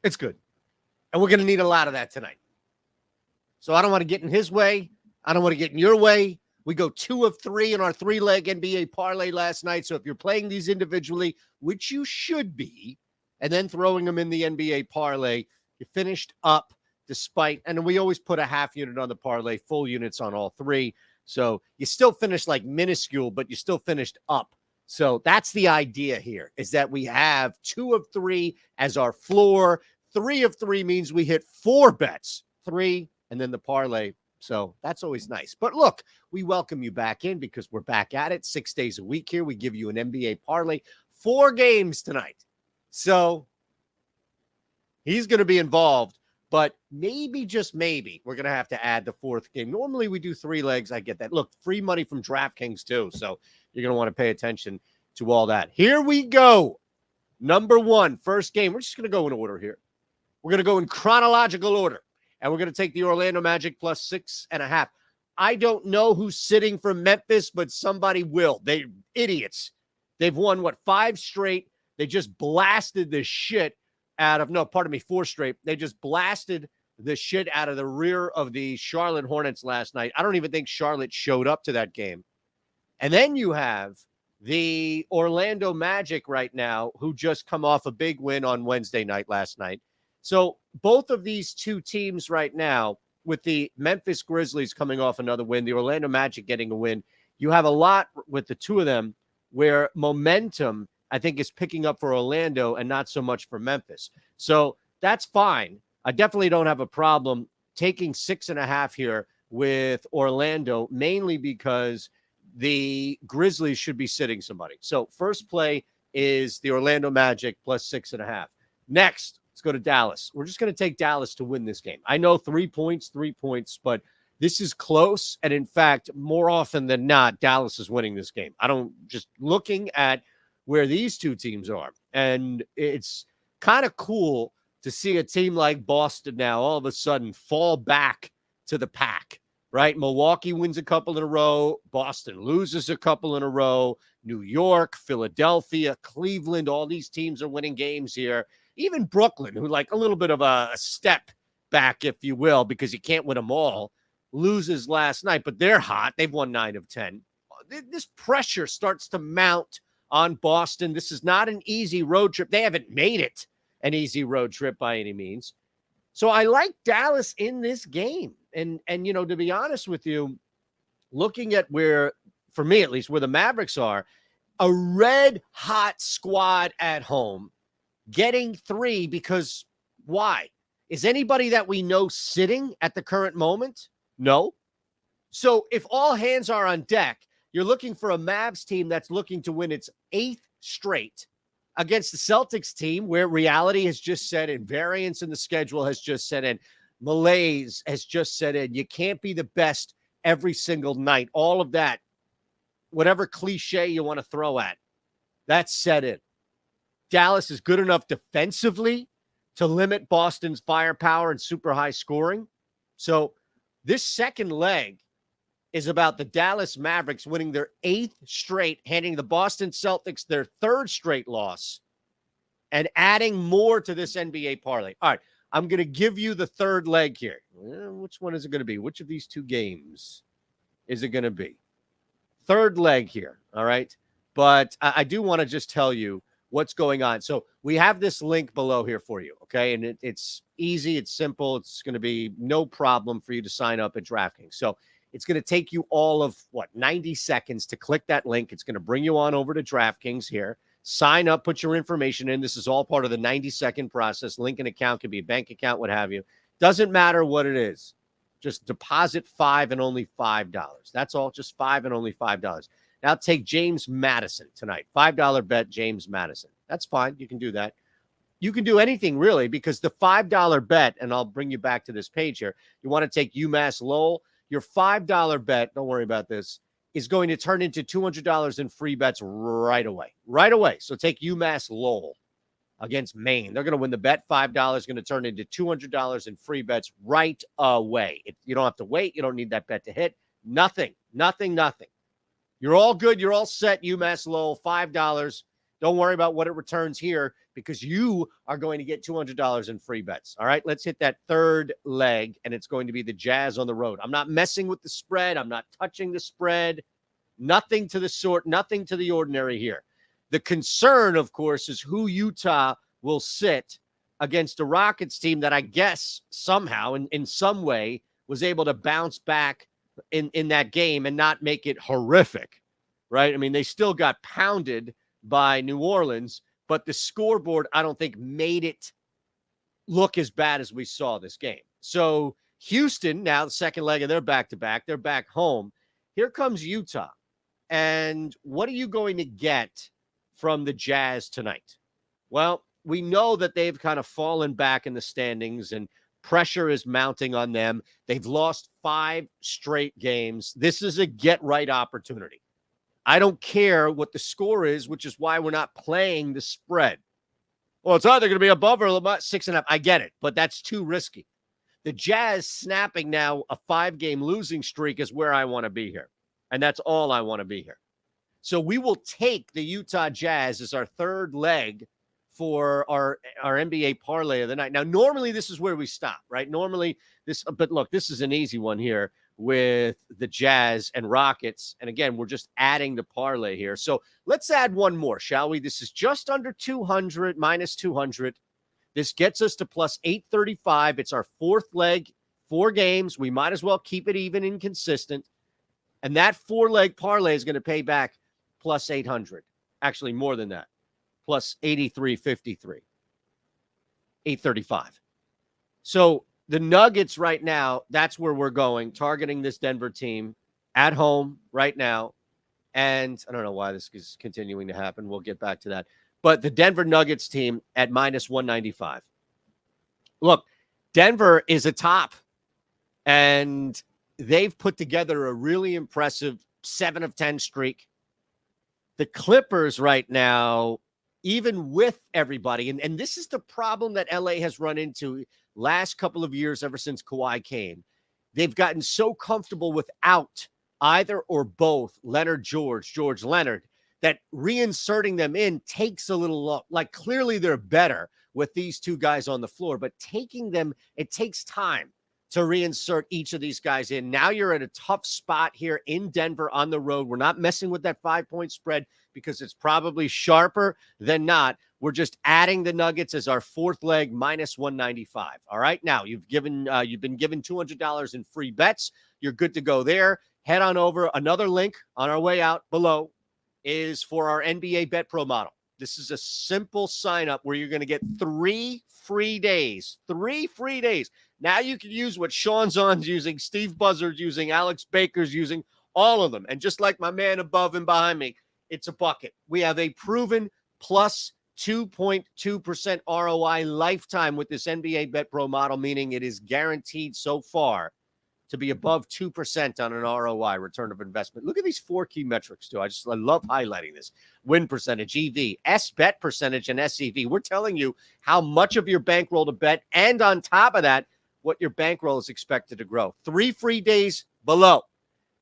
It's good. And we're going to need a lot of that tonight. So I don't want to get in his way. I don't want to get in your way. We go 2 of 3 in our 3-leg NBA parlay last night. So if you're playing these individually, which you should be, and then throwing them in the NBA parlay, you finished up despite, and we always put a half unit on the parlay, full units on all 3. So you still finished like minuscule, but you still finished up. So that's the idea here, is that we have 2 of 3 as our floor. 3 of 3 means we hit 4 bets, 3, and then the parlay. So that's always nice. But look, we welcome you back in because we're back at it 6 days a week here. We give you an NBA parlay, 4 games tonight. So he's going to be involved, but maybe, just maybe, we're going to have to add the 4th game. Normally we do 3 legs. I get that. Look, free money from DraftKings too. So you're going to want to pay attention to all that. Here we go. Number 1, first game. We're just going to go in order here. We're going to go in chronological order. And we're going to take the Orlando Magic plus 6.5. I don't know who's sitting for Memphis, but somebody will. They're idiots. They've won, 5 straight. They just blasted the shit out of, 4 straight. They just blasted the shit out of the rear of the Charlotte Hornets last night. I don't even think Charlotte showed up to that game. And then you have the Orlando Magic right now, who just come off a big win on Wednesday night last night. So both of these 2 teams right now, with the Memphis Grizzlies coming off another win, the Orlando Magic getting a win, you have a lot with the 2 of them where momentum, I think, is picking up for Orlando and not so much for Memphis. So that's fine. I definitely don't have a problem taking 6.5 here with Orlando, mainly because the Grizzlies should be sitting somebody. So first play is the Orlando Magic plus 6.5. Next, let's go to Dallas. We're just going to take Dallas to win this game. I know 3 points, but this is close. And in fact, more often than not, Dallas is winning this game. I don't, just looking at where these 2 teams are. And it's kind of cool to see a team like Boston now all of a sudden fall back to the pack, right? Milwaukee wins a couple in a row. Boston loses a couple in a row. New York, Philadelphia, Cleveland, all these teams are winning games here. Even Brooklyn, who like a little bit of a step back, if you will, because you can't win them all, loses last night, but they're hot. They've won 9 of 10. This pressure starts to mount on Boston. This is not an easy road trip. They haven't made it an easy road trip by any means. So I like Dallas in this game. And to be honest with you, looking at where, for me at least, where the Mavericks are, a red hot squad at home, getting 3 because why? Is anybody that we know sitting at the current moment? No. So if all hands are on deck, you're looking for a Mavs team that's looking to win its 8th straight against the Celtics team, where reality has just set in, variance in the schedule has just set in, malaise has just set in. You can't be the best every single night. All of that, whatever cliche you want to throw at, that's set in. Dallas is good enough defensively to limit Boston's firepower and super high scoring. So this second leg is about the Dallas Mavericks winning their 8th straight, handing the Boston Celtics their 3rd straight loss, and adding more to this NBA parlay. All right, I'm going to give you the 3rd leg here. Which one is it going to be? Which of these 2 games is it going to be? 3rd leg here, all right? But I do want to just tell you what's going on. So we have this link below here for you, okay? And it's easy. It's simple. It's going to be no problem for you to sign up at DraftKings. So it's going to take you all of, 90 seconds to click that link. It's going to bring you on over to DraftKings here. Sign up, put your information in. This is all part of the 90-second process. Link an account, could be a bank account, what have you. Doesn't matter what it is. Just deposit $5 and only $5. That's all, just $5 and only $5. Now take James Madison tonight. $5 bet, James Madison. That's fine. You can do that. You can do anything, really, because the $5 bet, and I'll bring you back to this page here. You want to take UMass Lowell. Your $5 bet, don't worry about this, is going to turn into $200 in free bets right away. Right away. So take UMass Lowell against Maine. They're going to win the bet. $5 is going to turn into $200 in free bets right away. You don't have to wait. You don't need that bet to hit. Nothing. You're all good. You're all set. UMass Lowell, $5. Don't worry about what it returns here because you are going to get $200 in free bets. All right, let's hit that third leg, and it's going to be the Jazz on the road. I'm not messing with the spread. I'm not touching the spread. Nothing to the sort, nothing to the ordinary here. The concern, of course, is who Utah will sit against a Rockets team that I guess somehow, in some way, was able to bounce back in that game and not make it horrific, right? I mean, they still got pounded by New Orleans, but the scoreboard, I don't think, made it look as bad as we saw this game. So Houston, now the second leg of their back-to-back, they're back home. Here comes Utah. And what are you going to get from the Jazz tonight? Well, we know that they've kind of fallen back in the standings and pressure is mounting on them. They've lost 5 straight games. This is a get-right opportunity. I don't care what the score is, which is why we're not playing the spread. Well, it's either going to be above or 6.5. I get it, but that's too risky. The Jazz snapping now a 5-game losing streak is where I want to be here. And that's all I want to be here. So we will take the Utah Jazz as our third leg for our NBA parlay of the night. Now, normally this is where we stop, right? Normally this, but look, this is an easy one here with the Jazz and Rockets. And again, we're just adding the parlay here. So let's add one more, shall we? This is just under 200, minus 200. This gets us to plus 835. It's our fourth leg, 4 games. We might as well keep it even and consistent. And that 4-leg parlay is going to pay back plus 800. Actually, more than that. Plus 83.53. 835. So the Nuggets right now, that's where we're going, targeting this Denver team at home right now. And I don't know why this is continuing to happen. We'll get back to that. But the Denver Nuggets team at minus 195. Look, Denver is a top. And they've put together a really impressive 7 of 10 streak. The Clippers right now, even with everybody, and this is the problem that LA has run into last couple of years ever since Kawhi came. They've gotten so comfortable without either or both George Leonard, that reinserting them in takes a little long. Like, clearly they're better with these 2 guys on the floor, but taking them, it takes time to reinsert each of these guys in. Now you're at a tough spot here in Denver on the road. We're not messing with that 5-point spread because it's probably sharper than not. We're just adding the Nuggets as our fourth leg, minus 195. All right. Now you've been given $200 in free bets. You're good to go there. Head on over. Another link on our way out below is for our NBA Bet Pro model. This is a simple sign up where you're going to get 3 free days. 3 free days. Now you can use what Sean Zahn's using, Steve Buzzard's using, Alex Baker's using, all of them. And just like my man above and behind me, it's a bucket. We have a proven plus 2.2% ROI lifetime with this NBA Bet Pro model, meaning it is guaranteed so far to be above 2% on an ROI, return of investment. Look at these 4 key metrics, too. I love highlighting this. Win percentage, EV, S-bet percentage, and SCV. We're telling you how much of your bankroll to bet, and on top of that, what your bankroll is expected to grow. 3 free days below.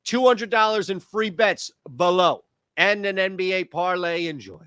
$200 in free bets below. And an NBA parlay. Enjoy.